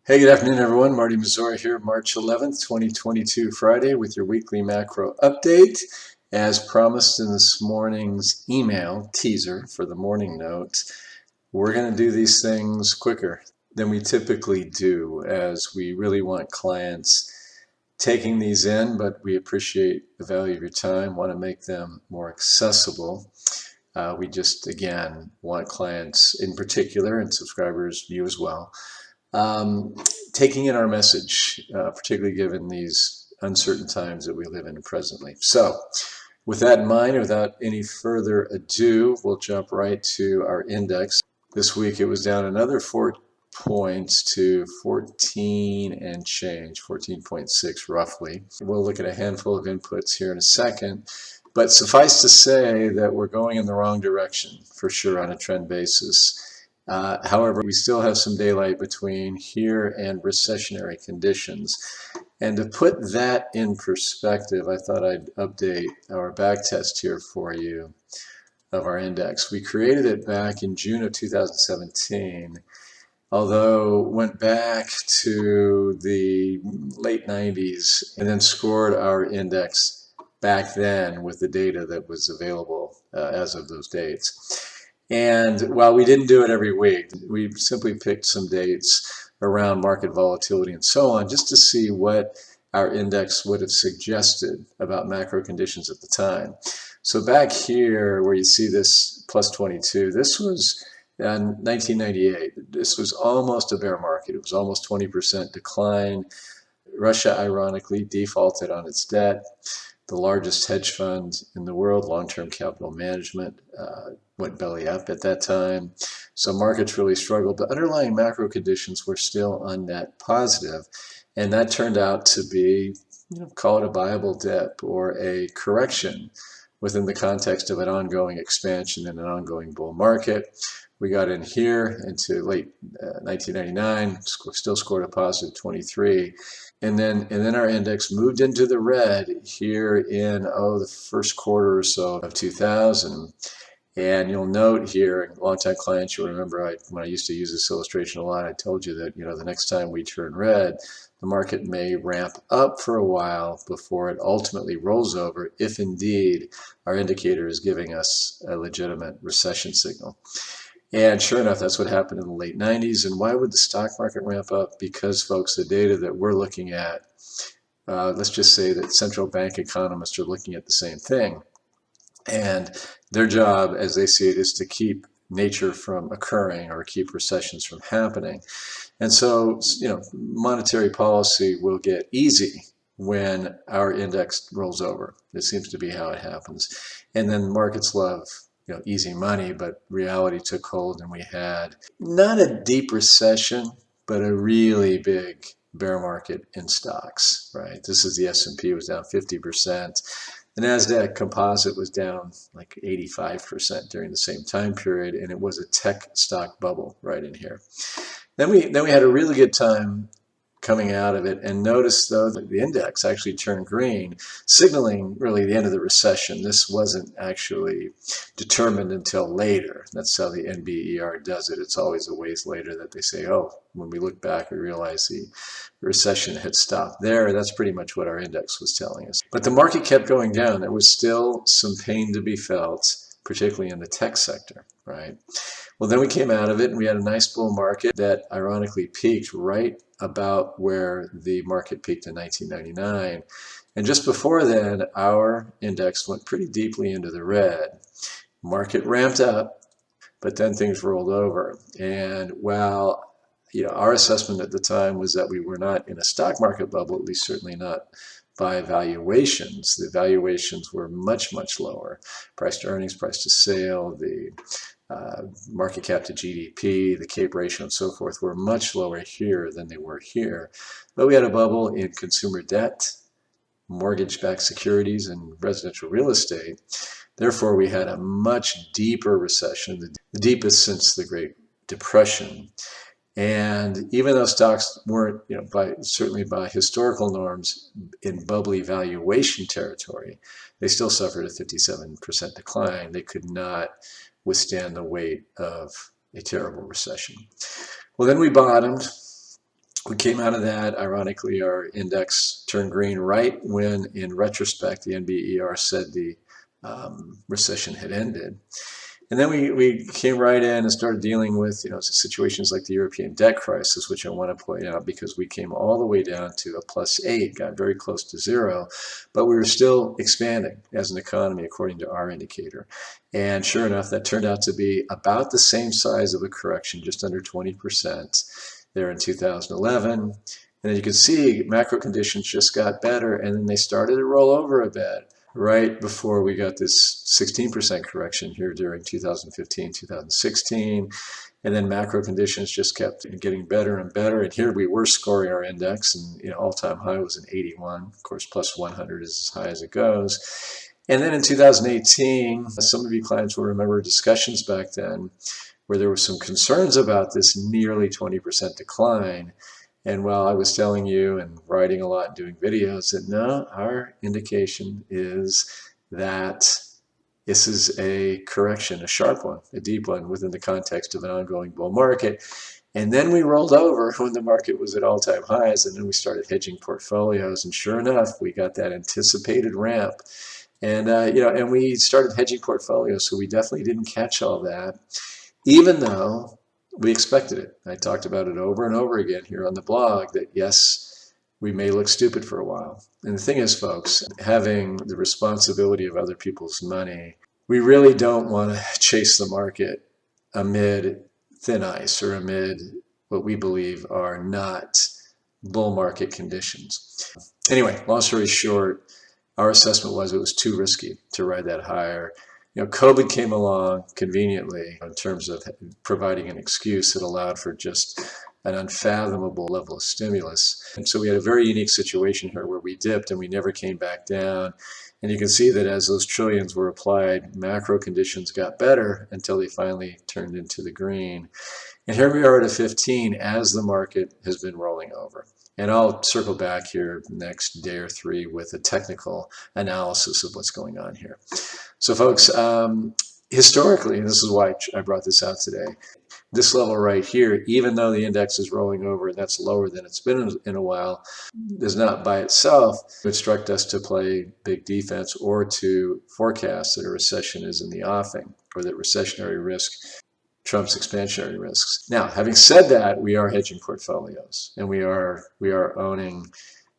Hey, good afternoon, everyone. Marty Mazzora here, March 11th, 2022, Friday, with your weekly macro update. As promised in this morning's email teaser for the morning notes, we're going to do these things quicker than we typically do, as we really want clients taking these in, but we appreciate the value of your time, want to make them more accessible. We just, again, want clients in particular, and subscribers, you as well, taking in our message, particularly given these uncertain times that we live in presently. So, with that in mind, without any further ado, we'll jump right to our index. This week it was down another 4 points to 14 and change, 14.6 roughly. We'll look at a handful of inputs here in a second. But suffice to say that we're going in the wrong direction for sure on a trend basis. However, we still have some daylight between here and recessionary conditions. And to put that in perspective, I thought I'd update our back test here for you of our index. We created it back in June of 2017, although went back to the late 90s and then scored our index back then with the data that was available as of those dates. And while we didn't do it every week, we simply picked some dates around market volatility and so on, just to see what our index would have suggested about macro conditions at the time. So back here where you see this plus 22, this was in 1998. This was almost a bear market. It was almost 20% decline. Russia, ironically, defaulted on its debt. The largest hedge fund in the world, long-term capital management, went belly up at that time. So markets really struggled, but underlying macro conditions were still on net positive. And that turned out to be, call it a viable dip or a correction within the context of an ongoing expansion in an ongoing bull market. We got in here into late 1999, still scored a positive 23. And then our index moved into the red here in, the first quarter or so of 2000. And you'll note here, longtime clients, you'll remember when I used to use this illustration a lot, I told you that, the next time we turn red, the market may ramp up for a while before it ultimately rolls over, if indeed our indicator is giving us a legitimate recession signal. And sure enough, that's what happened in the late 90s. And why would the stock market ramp up? Because, folks, the data that we're looking at, let's just say that central bank economists are looking at the same thing. And their job, as they see it, is to keep nature from occurring or keep recessions from happening. And so, monetary policy will get easy when our index rolls over. It seems to be how it happens. And then markets love easy money, but reality took hold and we had not a deep recession, but a really big bear market in stocks, right? This is the S&P was down 50%. The NASDAQ composite was down like 85% during the same time period, and it was a tech stock bubble right in here. Then we had a really good time coming out of it, and notice though that the index actually turned green, signaling really the end of the recession. This wasn't actually determined until later. That's how the NBER does it. It's always a ways later that they say, when we look back, we realize the recession had stopped there. That's pretty much what our index was telling us. But the market kept going down. There was still some pain to be felt, particularly in the tech sector, right? Well, then we came out of it and we had a nice bull market that ironically peaked right about where the market peaked in 1999. And just before then, our index went pretty deeply into the red. Market ramped up, but then things rolled over. And while our assessment at the time was that we were not in a stock market bubble, at least certainly not by valuations. The valuations were much, much lower. Price to earnings, price to sale, the market cap to GDP, the CAPE ratio, and so forth were much lower here than they were here. But we had a bubble in consumer debt, mortgage-backed securities, and residential real estate. Therefore, we had a much deeper recession, the deepest since the Great Depression. And even though stocks weren't, certainly by historical norms, in bubbly valuation territory, they still suffered a 57% decline. They could not withstand the weight of a terrible recession. Well, then we bottomed. We came out of that. Ironically, our index turned green right when, in retrospect, the NBER said the recession had ended. And then we came right in and started dealing with situations like the European debt crisis, which I want to point out because we came all the way down to a +8, got very close to zero, but we were still expanding as an economy according to our indicator. And sure enough, that turned out to be about the same size of a correction, just under 20% there in 2011. And then you can see macro conditions just got better, and then they started to roll over a bit right before we got this 16% correction here during 2015, 2016. And then macro conditions just kept getting better and better. And here we were scoring our index, and all-time high was an 81. Of course, plus 100 is as high as it goes. And then in 2018, some of you clients will remember discussions back then where there were some concerns about this nearly 20% decline. And while I was telling you and writing a lot and doing videos that no, our indication is that this is a correction, a sharp one, a deep one within the context of an ongoing bull market. And then we rolled over when the market was at all-time highs, and then we started hedging portfolios. And sure enough, we got that anticipated ramp. And, and we started hedging portfolios, so we definitely didn't catch all that, even though we expected it. I talked about it over and over again here on the blog that yes, we may look stupid for a while. And the thing is, folks, having the responsibility of other people's money, we really don't want to chase the market amid thin ice or amid what we believe are not bull market conditions. Anyway, long story short, our assessment was it was too risky to ride that higher. COVID came along conveniently in terms of providing an excuse that allowed for just an unfathomable level of stimulus. And so we had a very unique situation here where we dipped and we never came back down. And you can see that as those trillions were applied, macro conditions got better until they finally turned into the green. And here we are at a 15 as the market has been rolling over. And I'll circle back here next day or three with a technical analysis of what's going on here. So folks, historically, and this is why I brought this out today, this level right here, even though the index is rolling over and that's lower than it's been in a while, does not by itself instruct us to play big defense or to forecast that a recession is in the offing or that recessionary risk trumps expansionary risks. Now, having said that, we are hedging portfolios and we are owning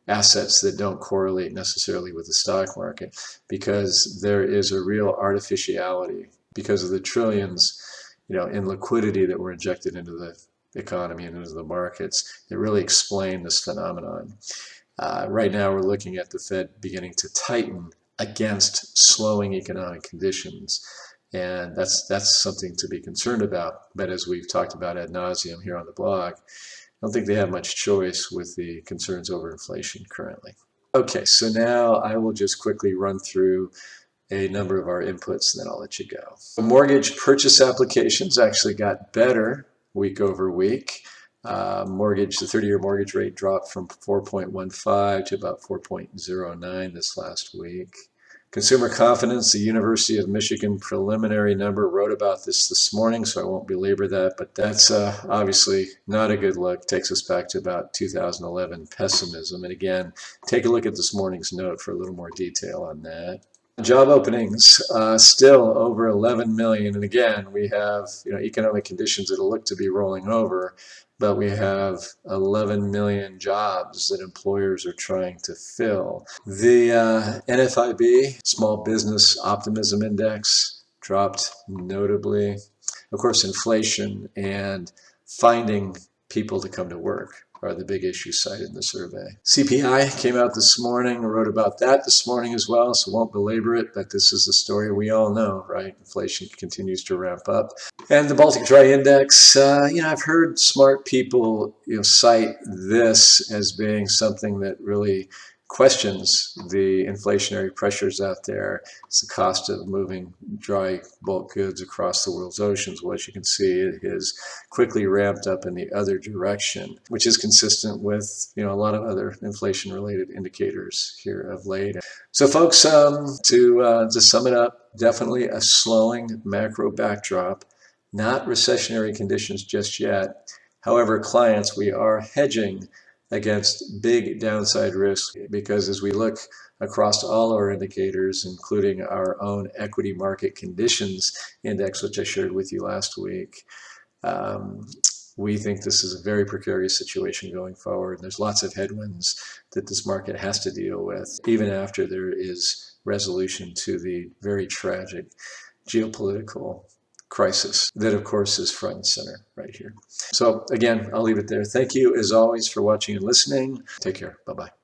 assets that don't correlate necessarily with the stock market because there is a real artificiality because of the trillions, in liquidity that were injected into the economy and into the markets that really explain this phenomenon. Right now, we're looking at the Fed beginning to tighten against slowing economic conditions. And that's something to be concerned about. But as we've talked about ad nauseum here on the blog, I don't think they have much choice with the concerns over inflation currently. Okay, so now I will just quickly run through a number of our inputs, and then I'll let you go. The mortgage purchase applications actually got better week over week. The 30-year mortgage rate dropped from 4.15 to about 4.09 this last week. Consumer confidence, the University of Michigan preliminary number, wrote about this morning, so I won't belabor that, but that's obviously not a good look. Takes us back to about 2011 pessimism. And again, take a look at this morning's note for a little more detail on that. Job openings still over 11 million. And again, we have economic conditions that look to be rolling over, but we have 11 million jobs that employers are trying to fill. The NFIB, Small Business Optimism Index, dropped notably. Of course, inflation and finding people to come to work are the big issues cited in the survey. CPI came out this morning. I wrote about that this morning as well, so won't belabor it, but this is the story we all know, right? Inflation continues to ramp up. And the Baltic Dry Index, I've heard smart people cite this as being something that really questions the inflationary pressures out there. It's the cost of moving dry bulk goods across the world's oceans. Well, as you can see, it has quickly ramped up in the other direction, which is consistent with a lot of other inflation-related indicators here of late. So, folks, to sum it up, definitely a slowing macro backdrop, not recessionary conditions just yet. However, clients, we are hedging against big downside risk because as we look across all our indicators, including our own equity market conditions index, which I shared with you last week, we think this is a very precarious situation going forward. There's lots of headwinds that this market has to deal with, even after there is resolution to the very tragic geopolitical crisis that, of course, is front and center right here. So again, I'll leave it there. Thank you, as always, for watching and listening. Take care. Bye-bye.